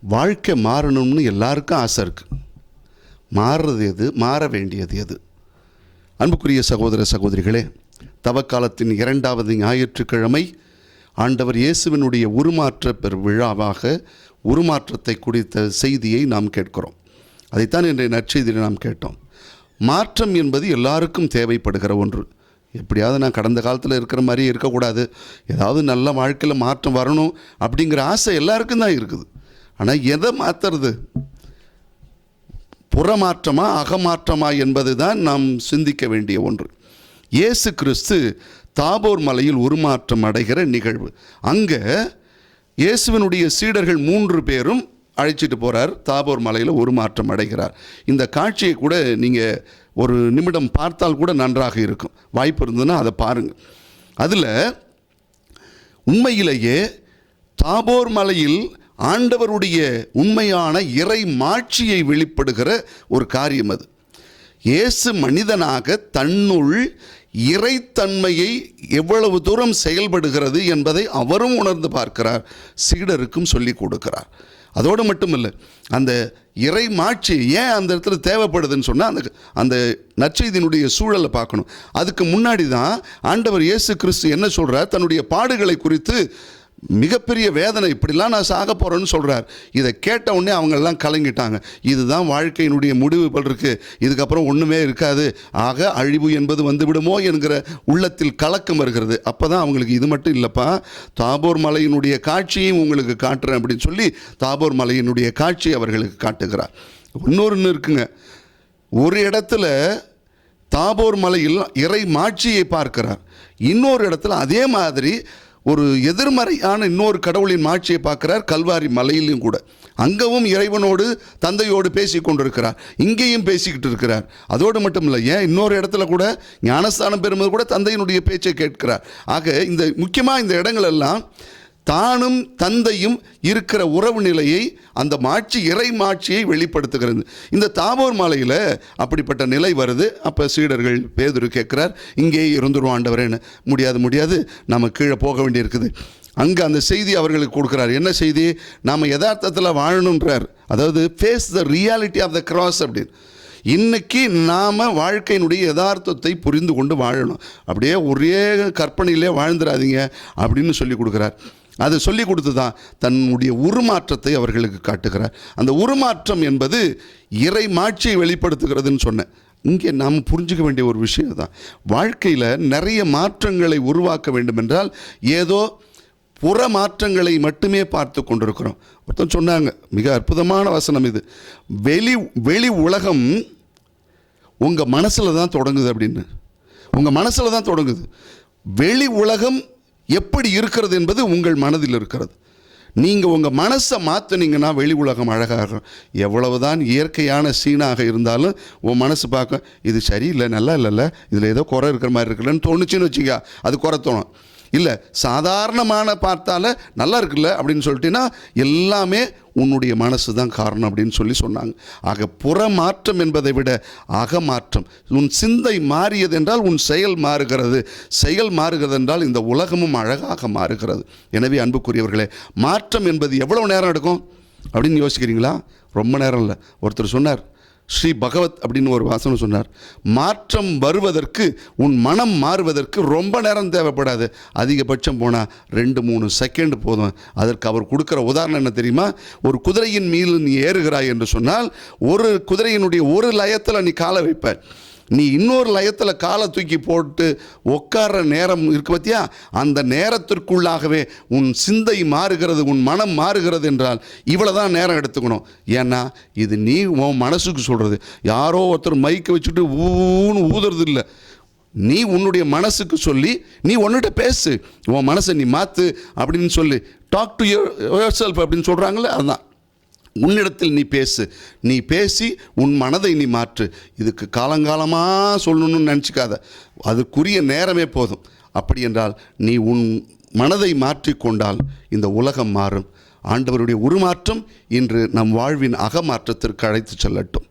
வாழ்க்கை மாறணும்னு எல்லாருக்கும் ஆசை இருக்குது. மாறுறது எது, மாற வேண்டியது எது? அன்புக்குரிய சகோதர சகோதரிகளே, தவக்காலத்தின் 2வது ஞாயிற்றுக்கிழமை ஆண்டவர் இயேசுவினுடைய உருமாற்ற விழாவாக உருமாற்றத்தை குறித்த செய்தியை நாம் கேட்கிறோம். அதைத்தான் இன்றைய நற்செய்தியில் நாம் கேட்டோம். மாற்றம் என்பது எல்லாருக்கும் தேவைப்படுகிற ஒன்று. எப்படியாவது நான் கடந்த காலத்தில் இருக்கிற மாதிரி இருக்கக்கூடாது, ஏதாவது நல்ல வாழ்க்கையில் மாற்றம் வரணும் அப்படிங்கிற ஆசை எல்லாருக்கும் தான் இருக்குது. ஆனால் எதை மாற்றுறது? புறமாற்றமா அகமாற்றமா என்பது தான் நாம் சிந்திக்க வேண்டிய ஒன்று. இயேசு கிறிஸ்து தாபோர் மலையில் உருமாற்றம் அடைகிற நிகழ்வு. அங்கே இயேசுவினுடைய சீடர்கள் 3 பேரும் அழைச்சிட்டு போகிறார். தாபோர் மலையில் உருமாற்றம் அடைகிறார். இந்த காட்சியை கூட நீங்கள் ஒரு நிமிடம் பார்த்தால் கூட நன்றாக இருக்கும். வாய்ப்பு இருந்ததுன்னா அதை பாருங்கள். அதில் உண்மையிலேயே தாபோர் மலையில் ஆண்டவருடைய உண்மையான இறை மாட்சியை வெளிப்படுகிற ஒரு காரியம் அது. இயேசு மனிதனாக தன்னுள் இறைத்தன்மையை எவ்வளவு தூரம் செயல்படுகிறது என்பதை அவரும் உணர்ந்து பார்க்கிறார், சீடருக்கும் சொல்லி கொடுக்கிறார். அதோடு மட்டுமில்லை, அந்த இறை மாட்சி ஏன் அந்த இடத்துல தேவைப்படுதுன்னு சொன்னால் அந்த நற்செய்தியினுடைய சூழலை பார்க்கணும். அதுக்கு முன்னாடி தான் ஆண்டவர் இயேசு கிறிஸ்து என்ன சொல்கிறார்? தன்னுடைய பாடுகளை குறித்து மிகப்பெரிய வேதனை, இப்படிலாம் நான் சாக போகிறேன்னு சொல்கிறார். இதை கேட்ட உடனே அவங்கெல்லாம் கலங்கிட்டாங்க. இதுதான் வாழ்க்கையினுடைய முடிவு போல் இருக்குது, இதுக்கப்புறம் ஒன்றுமே இருக்காது, ஆக அழிவு என்பது வந்து விடுமோ என்கிற உள்ளத்தில் கலக்கம் வருகிறது. அப்போ தான் அவங்களுக்கு இது மட்டும் இல்லைப்பா, தாபோர் மலையினுடைய காட்சியும் உங்களுக்கு காட்டுறேன் அப்படின்னு சொல்லி தாபோர் மலையினுடைய காட்சியை அவர்களுக்கு காட்டுகிறார். இன்னொன்று இருக்குங்க, ஒரு இடத்துல தாபோர் மலையில் இறை மாட்சியை பார்க்கிறார், இன்னொரு இடத்துல அதே மாதிரி ஒரு எதிர்மறையான இன்னொரு கடவுளின் மாட்சியை பார்க்கிறார், கல்வாரி மலையிலும் கூட. அங்கவும் இறைவனோடு தந்தையோடு பேசி கொண்டிருக்கிறார், இங்கேயும் பேசிக்கிட்டு இருக்கிறார். அதோடு மட்டும் இல்லை, ஏன் இன்னொரு இடத்துல கூட ஞானஸ்தானம் பெறும்போது கூட தந்தையினுடைய பேச்சை கேட்கிறார். ஆக இந்த முக்கியமாக இந்த இடங்களெல்லாம் தானும் தந்தையும் இருக்கிற உறவு நிலையை, அந்த மாட்சி இறை மாட்சியை வெளிப்படுத்துகிறது. இந்த தாபோர் மலையில் அப்படிப்பட்ட நிலை வருது. அப்போ சீடர்கள் பேதுரு கேட்குறார், இங்கே இருந்துருவோம் ஆண்டவரேன்னு. முடியாது, நம்ம கீழே போக வேண்டியிருக்குது. அங்கே அந்த செய்தி அவர்களுக்கு கொடுக்குறார். என்ன செய்தி? நாம் யதார்த்தத்தில் வாழணுன்றார். அதாவது face the reality of the cross அப்படின்னு. இன்றைக்கி நாம் வாழ்க்கையினுடைய யதார்த்தத்தை புரிந்து கொண்டு வாழணும். அப்படியே ஒரே கற்பனையிலே வாழ்ந்துடாதீங்க அப்படின்னு சொல்லி கொடுக்குறார். அதை சொல்லி கொடுத்து தான் தன்னுடைய உருமாற்றத்தை அவர்களுக்கு காட்டுகிறார். அந்த உருமாற்றம் என்பது இறை மாட்சியை வெளிப்படுத்துகிறதுன்னு சொன்னேன். இங்கே நாம் புரிஞ்சிக்க வேண்டிய ஒரு விஷயம் தான், வாழ்க்கையில் நிறைய மாற்றங்களை உருவாக்க வேண்டும் என்றால் ஏதோ புற மாற்றங்களை மட்டுமே பார்த்து கொண்டிருக்கிறோம். ஒருத்தன் சொன்னாங்க, மிக அற்புதமான வசனம் இது, வெளி உலகம் உங்கள் மனசில் தான் தொடங்குது அப்படின்னு. உங்கள் மனசில் தான் தொடங்குது. வெளி உலகம் எப்படி இருக்கிறது என்பது உங்கள் மனதில் இருக்கிறது. நீங்கள் உங்கள் மனசை மாற்றினீங்கன்னா வெளி உலகம் அழகாக. எவ்வளவு தான் இயற்கையான சீனாக இருந்தாலும் உன் மனசு பார்க்க இது சரியில்லை, நல்லா இல்லைல்ல, இதில் ஏதோ குறை இருக்கிற மாதிரி இருக்குல்லன்னு தோணுச்சின்னு வச்சுக்க, அது குறை தோணும். இல்லை, சாதாரணமான பார்த்தால நல்லா இருக்குல்ல அப்படின்னு சொல்லிட்டீங்கன்னா எல்லாமே உன்னுடைய மனசு தான் காரணம் அப்படின்னு சொல்லி சொன்னாங்க. ஆக புறமாற்றம் என்பதை விட அகமாற்றம். உன் சிந்தை மாறியது என்றால் உன் செயல் மாறுகிறது, செயல் மாறுகிறது என்றால் இந்த உலகமும் அழகாக மாறுகிறது. எனவே அன்புக்குரியவர்களே, மாற்றம் என்பது எவ்வளவு நேரம் எடுக்கும் அப்படின்னு யோசிக்கிறீங்களா? ரொம்ப நேரம் இல்லை. ஒருத்தர் சொன்னார், ஸ்ரீ பகவத் அப்படின்னு ஒரு வாசனம் சொன்னார், மாற்றம் வருவதற்கு, உன் மனம் மாறுவதற்கு ரொம்ப நேரம் தேவைப்படாது, அதிகபட்சம் போனால் 2-3 செகண்ட் போதும். அதற்கு அவர் கொடுக்குற உதாரணம் என்ன தெரியுமா? ஒரு குதிரையின் மீது நீ ஏறுகிறாய் என்று சொன்னால் ஒரு குதிரையினுடைய ஒரு லயத்தில் நீ காலை வைப்ப, நீ இன்னொரு லயத்தில் காலை தூக்கி போட்டு உட்கார்ற நேரம் இருக்கு பார்த்தியா, அந்த நேரத்திற்குள்ளாகவே உன் சிந்தை மாறுகிறது, உன் மனம் மாறுகிறது என்றால் இவ்வளோ தான் நேரம் எடுத்துக்கணும். ஏன்னா இது நீ உன் மனசுக்கு சொல்கிறது, யாரோ ஒருத்தர் மைக்கை வச்சுட்டு ஊன்னு ஊதுறது இல்லை. நீ உன்னுடைய மனசுக்கு சொல்லி நீ ஒன்றுகிட்ட பேசு, உன் மனசை நீ மாற்று அப்படின்னு சொல்லி, டாக் டு யுவர் செல்ஃப் அப்படின்னு சொல்கிறாங்களே, அதுதான். உன்னிடத்தில் நீ பேசி உன் மனதை நீ மாற்று. இதுக்கு காலங்காலமாக சொல்லணும்னு நினச்சிக்காத, அதுக்குரிய நேரமே போதும். அப்படி என்றால் நீ உன் மனதை மாற்றிக்கொண்டால் இந்த உலகம் மாறும். ஆண்டவருடைய உருமாற்றம் இன்று நம் வாழ்வின் அகமாற்றத்திற்கு அழைத்து செல்லட்டும்.